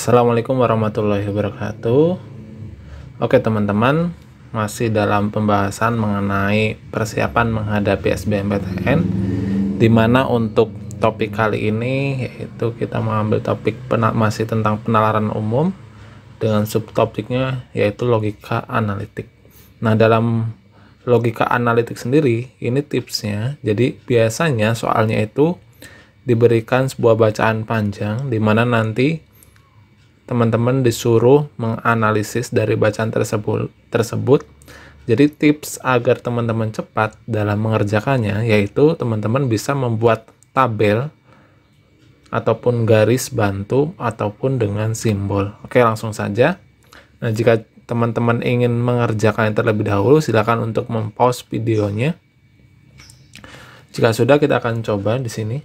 Assalamualaikum warahmatullahi wabarakatuh. Oke teman-teman, masih dalam pembahasan mengenai persiapan menghadapi SBMPTN, dimana untuk topik kali ini yaitu kita mengambil topik masih tentang penalaran umum dengan subtopiknya yaitu logika analitik. Nah, dalam logika analitik sendiri ini tipsnya, jadi biasanya soalnya itu diberikan sebuah bacaan panjang di mana nanti teman-teman disuruh menganalisis dari bacaan tersebut. Jadi tips agar teman-teman cepat dalam mengerjakannya yaitu teman-teman bisa membuat tabel ataupun garis bantu ataupun dengan simbol. Oke, langsung saja. Nah, jika teman-teman ingin mengerjakannya terlebih dahulu, silakan untuk mempause videonya. Jika sudah, kita akan coba di sini.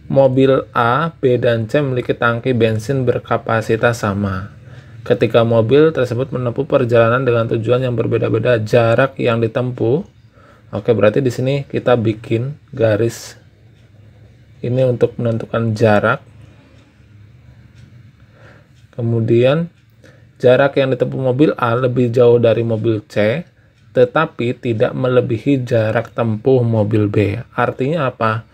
Mobil A, B, dan C memiliki tangki bensin berkapasitas sama. Ketika mobil tersebut menempuh perjalanan dengan tujuan yang berbeda-beda, jarak yang ditempuh. Oke, berarti di sini kita bikin garis ini untuk menentukan jarak. Kemudian jarak yang ditempuh mobil A lebih jauh dari mobil C, tetapi tidak melebihi jarak tempuh mobil B. Artinya apa?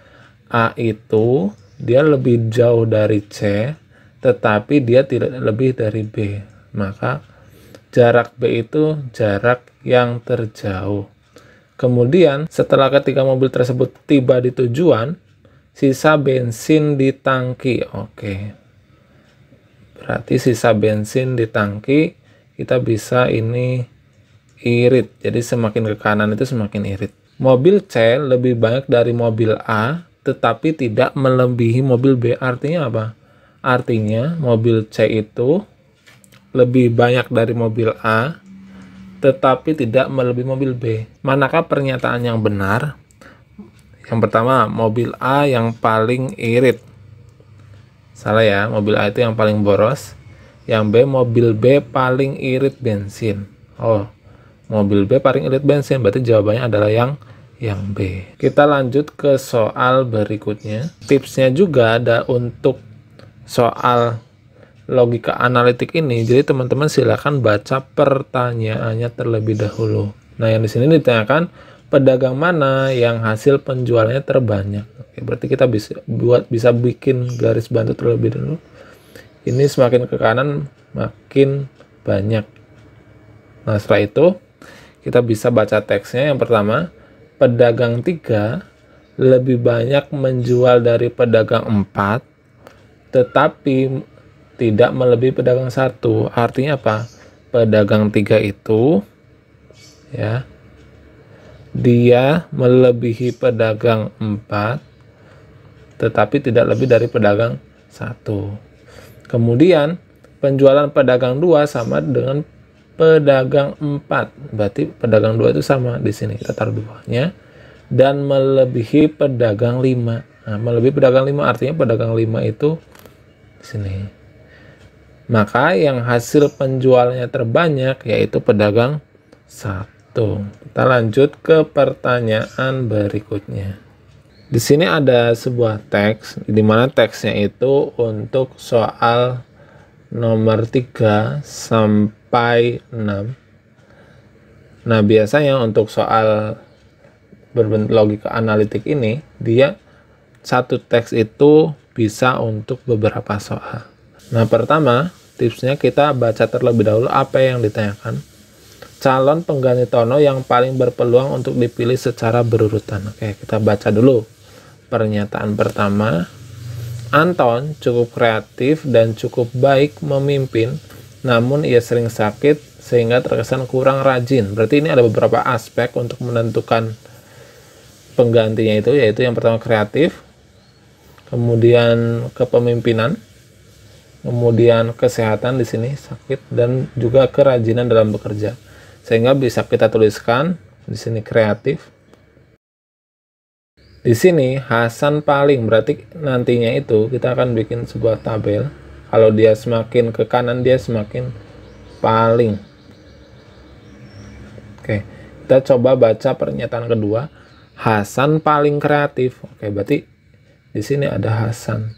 A itu dia lebih jauh dari C, tetapi dia tidak lebih dari B. Maka jarak B itu jarak yang terjauh. Kemudian setelah ketika mobil tersebut tiba di tujuan, sisa bensin di tangki. Oke. Berarti sisa bensin di tangki kita bisa ini irit. Jadi semakin ke kanan itu semakin irit. Mobil C lebih banyak dari mobil A, tetapi tidak melebihi mobil B. Artinya apa? Artinya mobil C itu lebih banyak dari mobil A, tetapi tidak melebihi mobil B. Manakah pernyataan yang benar? Yang pertama, mobil A yang paling irit. Salah ya, mobil A itu yang paling boros. Yang B, mobil B paling irit bensin. Oh, mobil B paling irit bensin, berarti jawabannya adalah yang B. Kita lanjut ke soal berikutnya. Tipsnya juga ada untuk soal logika analitik ini. Jadi teman-teman silakan baca pertanyaannya terlebih dahulu. Nah, yang di sini ditanyakan pedagang mana yang hasil penjualannya terbanyak. Oke, berarti kita bisa bikin garis bantu terlebih dahulu. Ini semakin ke kanan makin banyak. Nah, setelah itu kita bisa baca teksnya. Yang pertama, pedagang 3 lebih banyak menjual dari pedagang 4, tetapi tidak melebihi pedagang 1. Artinya apa? Pedagang 3 itu ya, dia melebihi pedagang 4, tetapi tidak lebih dari pedagang 1. Kemudian penjualan pedagang 2 sama dengan pedagang 4, berarti pedagang 2 itu sama di sini, kita taruh 2-nya, dan melebihi pedagang 5. Nah, melebihi pedagang 5 artinya pedagang 5 itu di sini. Maka yang hasil penjualnya terbanyak yaitu pedagang 1. Kita lanjut ke pertanyaan berikutnya. Di sini ada sebuah teks di mana teksnya itu untuk soal nomor 3 sampai 6. Nah, biasanya untuk soal berbentuk logika analitik ini, dia satu teks itu bisa untuk beberapa soal. Nah, pertama, tipsnya kita baca terlebih dahulu apa yang ditanyakan. Calon pengganti Tono yang paling berpeluang untuk dipilih secara berurutan. Oke, kita baca dulu pernyataan pertama. Anton cukup kreatif dan cukup baik memimpin, namun ia sering sakit sehingga terkesan kurang rajin. Berarti ini ada beberapa aspek untuk menentukan penggantinya itu, yaitu yang pertama kreatif, kemudian kepemimpinan, kemudian kesehatan di sini sakit, dan juga kerajinan dalam bekerja. Sehingga bisa kita tuliskan di sini kreatif. Di sini Hasan paling, berarti nantinya itu kita akan bikin sebuah tabel. Kalau dia semakin ke kanan dia semakin paling. Oke, kita coba baca pernyataan kedua. Hasan paling kreatif. Oke, berarti di sini ada Hasan.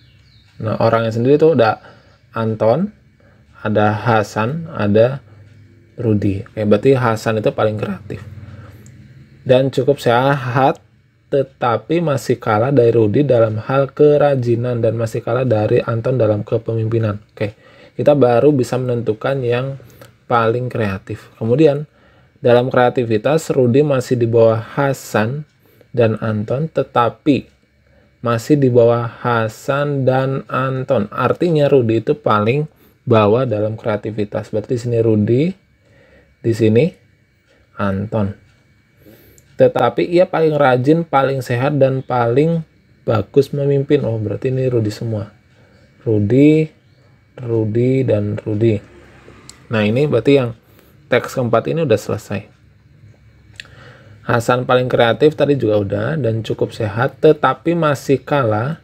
Nah, orangnya sendiri tuh udah Anton, ada Hasan, ada Rudi. Oke, berarti Hasan itu paling kreatif dan cukup sehat, tetapi masih kalah dari Rudi dalam hal kerajinan dan masih kalah dari Anton dalam kepemimpinan. Oke, kita baru bisa menentukan yang paling kreatif. Kemudian dalam kreativitas Rudi masih di bawah Hasan dan Anton, tetapi masih di bawah Hasan dan Anton. Artinya Rudi itu paling bawah dalam kreativitas. Berarti di sini Rudi, di sini Anton. Tetapi ia paling rajin, paling sehat, dan paling bagus memimpin. Oh, berarti ini Rudi semua. Rudi, Rudi, dan Rudi. Nah, ini berarti yang teks keempat ini udah selesai. Hasan paling kreatif tadi juga udah dan cukup sehat, tetapi masih kalah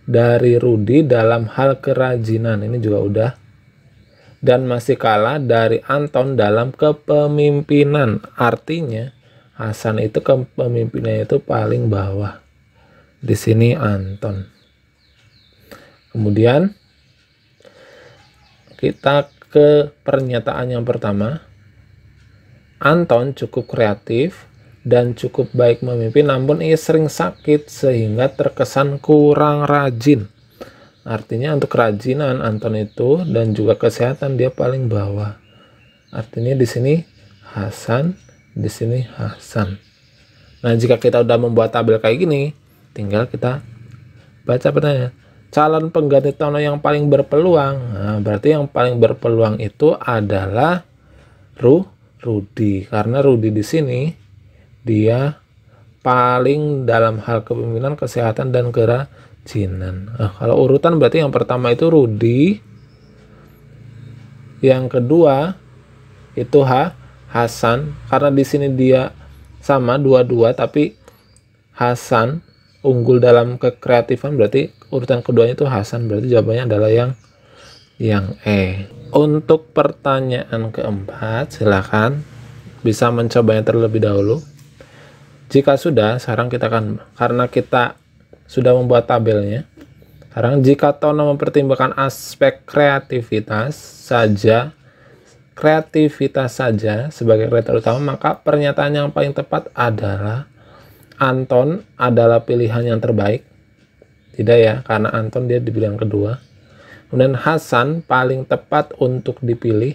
dari Rudi dalam hal kerajinan. Ini juga udah. Dan masih kalah dari Anton dalam kepemimpinan. Artinya Hasan itu kepemimpinannya itu paling bawah. Di sini Anton. Kemudian kita ke pernyataan yang pertama. Anton cukup kreatif dan cukup baik memimpin, namun ia sering sakit sehingga terkesan kurang rajin. Artinya untuk kerajinan Anton itu dan juga kesehatan dia paling bawah. Artinya di sini Hasan, di sini Hasan. Nah, jika kita udah membuat tabel kayak gini, tinggal kita baca pertanyaan. Calon pengganti Tono yang paling berpeluang. Nah, berarti yang paling berpeluang itu adalah Rudi, karena Rudi di sini dia paling dalam hal kepemimpinan, kesehatan, dan kerajinan. Nah, kalau urutan berarti yang pertama itu Rudi, yang kedua itu Hasan, karena di sini dia sama dua-dua, tapi Hasan unggul dalam kekreatifan, berarti urutan keduanya itu Hasan, berarti jawabannya adalah yang E. Untuk pertanyaan keempat, silakan bisa mencobanya terlebih dahulu. Jika sudah, sekarang kita akan, karena kita sudah membuat tabelnya, sekarang jika Tono mempertimbangkan aspek kreativitas saja sebagai kriteria utama, maka pernyataan yang paling tepat adalah Anton adalah pilihan yang terbaik. Tidak ya, karena Anton dia dipilih yang kedua. Kemudian Hasan paling tepat untuk dipilih.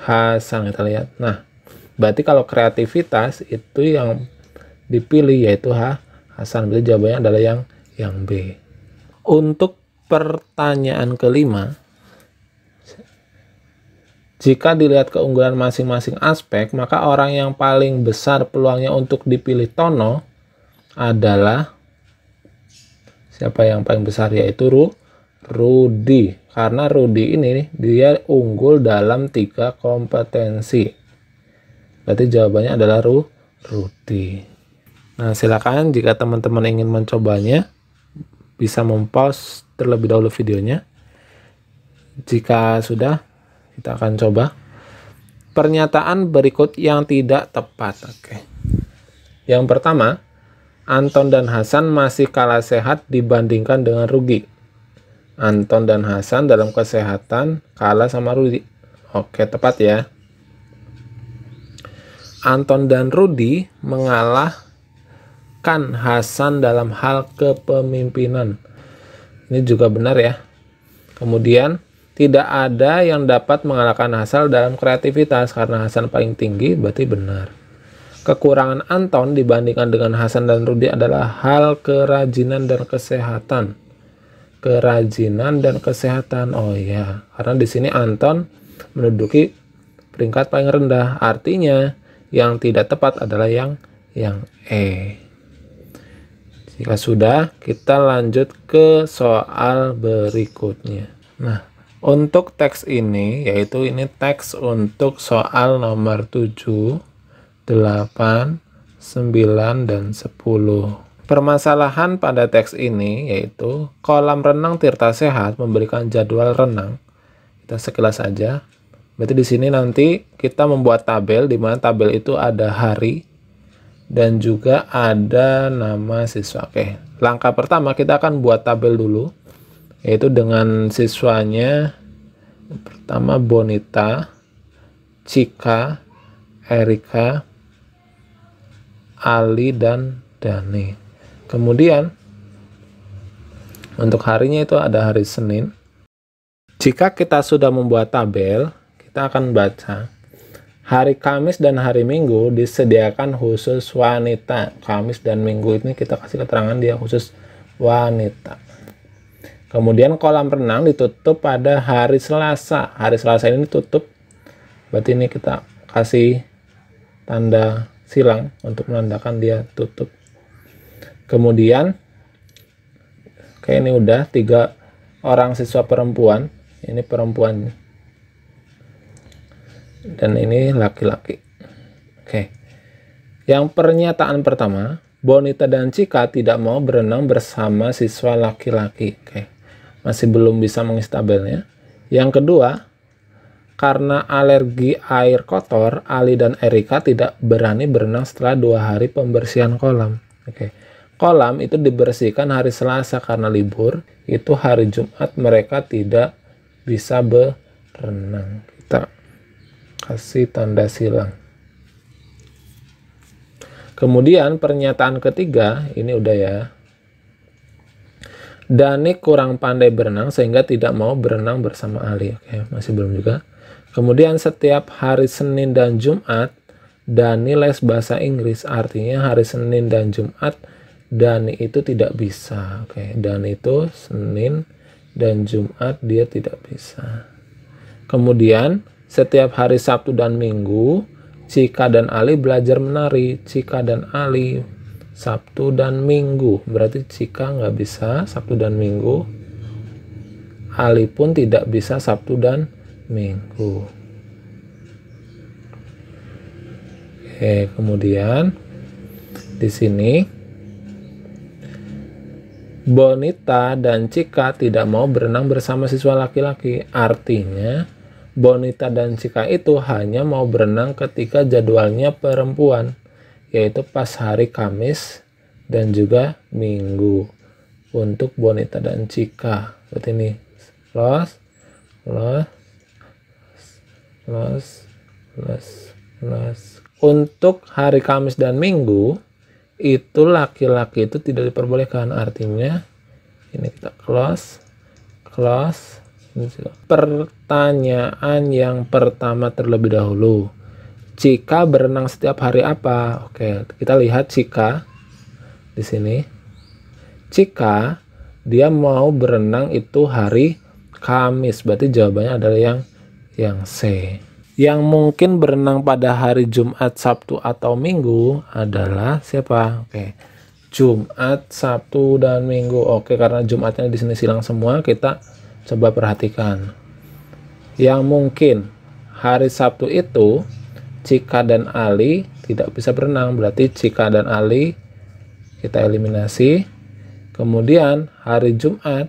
Hasan, kita lihat. Nah, berarti kalau kreativitas itu yang dipilih yaitu Hasan, berarti jawabannya adalah yang B. Untuk pertanyaan kelima, jika dilihat keunggulan masing-masing aspek, maka orang yang paling besar peluangnya untuk dipilih Tono adalah siapa yang paling besar, yaitu Rudi. Karena Rudi ini dia unggul dalam 3 kompetensi. Berarti jawabannya adalah Rudi. Nah, silakan jika teman-teman ingin mencobanya bisa mempause terlebih dahulu videonya. Jika sudah, kita akan coba pernyataan berikut yang tidak tepat. Oke. Yang pertama, Anton dan Hasan masih kalah sehat dibandingkan dengan Rudi. Anton dan Hasan dalam kesehatan kalah sama Rudi. Oke, tepat ya. Anton dan Rudi mengalahkan Hasan dalam hal kepemimpinan. Ini juga benar ya. Kemudian tidak ada yang dapat mengalahkan Hasan dalam kreativitas, karena Hasan paling tinggi, berarti benar. Kekurangan Anton dibandingkan dengan Hasan dan Rudi adalah hal kerajinan dan kesehatan. Kerajinan dan kesehatan. Oh ya, karena di sini Anton menduduki peringkat paling rendah. Artinya yang tidak tepat adalah yang E. Jika sudah, kita lanjut ke soal berikutnya. Nah, untuk teks ini, yaitu ini teks untuk soal nomor 7, 8, 9, dan 10. Permasalahan pada teks ini yaitu kolam renang Tirta Sehat memberikan jadwal renang. Kita sekilas saja. Berarti di sini nanti kita membuat tabel, di mana tabel itu ada hari dan juga ada nama siswa. Oke, langkah pertama kita akan buat tabel dulu, yaitu dengan siswanya Pertama Bonita, Cika, Erika, Ali, dan Dani. Kemudian untuk harinya itu ada hari Senin. Jika kita sudah membuat tabel, kita akan baca hari Kamis dan hari Minggu disediakan khusus wanita. Kamis dan Minggu ini kita kasih keterangan dia khusus wanita. Kemudian kolam renang ditutup pada hari Selasa. Hari Selasa ini tutup, berarti ini kita kasih tanda silang untuk menandakan dia tutup. Kemudian kayak ini udah 3 orang siswa perempuan, ini perempuan dan ini laki-laki. Oke. Yang pernyataan pertama, Bonita dan Cika tidak mau berenang bersama siswa laki-laki. Oke. Masih belum bisa mengisi tabelnya. Yang kedua, karena alergi air kotor, Ali dan Erika tidak berani berenang setelah 2 hari pembersihan kolam. Oke. Kolam itu dibersihkan hari Selasa karena libur. Itu hari Jumat mereka tidak bisa berenang. Kita kasih tanda silang. Kemudian pernyataan ketiga, ini udah ya. Dani kurang pandai berenang sehingga tidak mau berenang bersama Ali. Oke, masih belum juga. Kemudian setiap hari Senin dan Jumat, Dani les bahasa Inggris. Artinya hari Senin dan Jumat, Dani itu tidak bisa. Oke, Dani itu Senin dan Jumat dia tidak bisa. Kemudian setiap hari Sabtu dan Minggu, Cika dan Ali belajar menari. Cika dan Ali Sabtu dan Minggu, berarti Cika nggak bisa Sabtu dan Minggu, Ali pun tidak bisa Sabtu dan Minggu. Oke, kemudian di sini Bonita dan Cika tidak mau berenang bersama siswa laki-laki. Artinya Bonita dan Cika itu hanya mau berenang ketika jadwalnya perempuan, yaitu pas hari Kamis dan juga Minggu. Untuk Bonita dan Cika seperti ini, Untuk hari Kamis dan Minggu itu laki-laki itu tidak diperbolehkan. Artinya ini kita close. Pertanyaan yang pertama terlebih dahulu, Cika berenang setiap hari apa? Oke, kita lihat Cika di sini. Cika dia mau berenang itu hari Kamis, berarti jawabannya adalah yang C. Yang mungkin berenang pada hari Jumat, Sabtu atau Minggu adalah siapa? Oke, Jumat, Sabtu dan Minggu. Oke, karena Jumatnya di sini silang semua, kita coba perhatikan. Yang mungkin hari Sabtu itu Cika dan Ali tidak bisa berenang, berarti Cika dan Ali kita eliminasi. Kemudian hari Jumat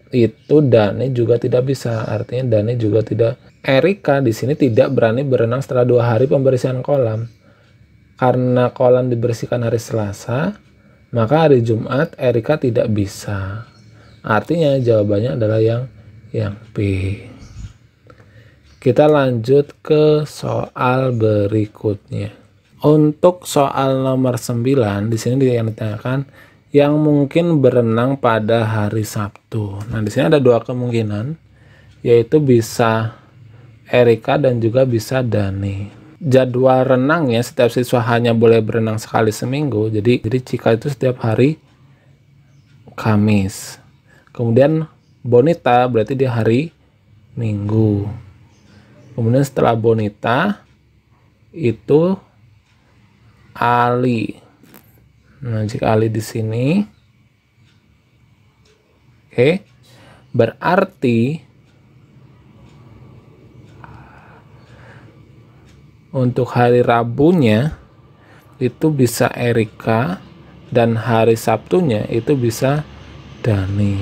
itu Dani juga tidak bisa, artinya Dani juga tidak. Erika di sini tidak berani berenang setelah 2 hari pembersihan kolam. Karena kolam dibersihkan hari Selasa, maka hari Jumat Erika tidak bisa. Artinya jawabannya adalah yang B. Kita lanjut ke soal berikutnya. Untuk soal nomor 9, di sini yang ditanyakan yang mungkin berenang pada hari Sabtu. Nah, di sini ada 2 kemungkinan, yaitu bisa Erika dan juga bisa Dani. Jadwal renangnya setiap siswa hanya boleh berenang sekali seminggu. Jadi Cika itu setiap hari Kamis. Kemudian Bonita berarti di hari Minggu. Kemudian setelah Bonita itu Ali. Nah, jika Ali di sini, oke, berarti untuk hari Rabunya itu bisa Erika dan hari Sabtunya itu bisa Dani.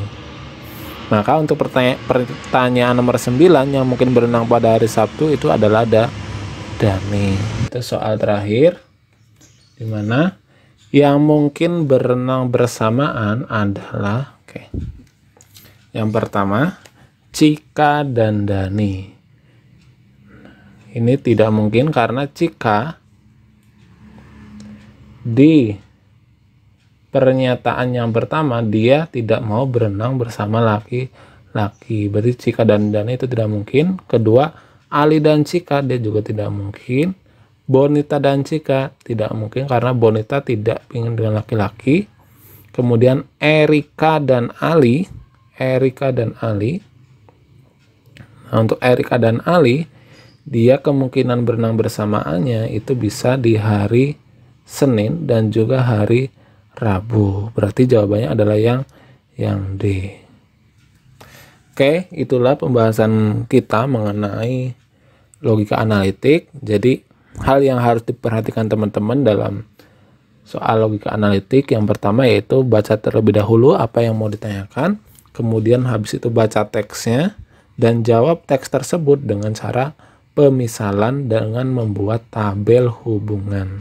Maka untuk pertanyaan nomor 9 yang mungkin berenang pada hari Sabtu itu adalah Dani. Itu soal terakhir, dimana yang mungkin berenang bersamaan adalah yang pertama, Cika dan Dani. Ini tidak mungkin karena Cika di pernyataan yang pertama dia tidak mau berenang bersama laki-laki. Berarti Cika dan Dani itu tidak mungkin. Kedua, Ali dan Cika dia juga tidak mungkin. Bonita dan Cika tidak mungkin karena Bonita tidak ingin dengan laki-laki. Kemudian Erika dan Ali. Nah, untuk Erika dan Ali, dia kemungkinan berenang bersamaannya itu bisa di hari Senin dan juga hari Rabu. Berarti jawabannya adalah yang D. Oke, itulah pembahasan kita mengenai logika analitik. Jadi, hal yang harus diperhatikan teman-teman dalam soal logika analitik yang pertama yaitu baca terlebih dahulu apa yang mau ditanyakan, kemudian habis itu baca teksnya dan jawab teks tersebut dengan cara pemisalan dengan membuat tabel hubungan.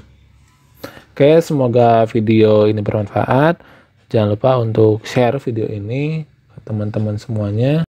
Oke, semoga video ini bermanfaat. Jangan lupa untuk share video ini ke teman-teman semuanya.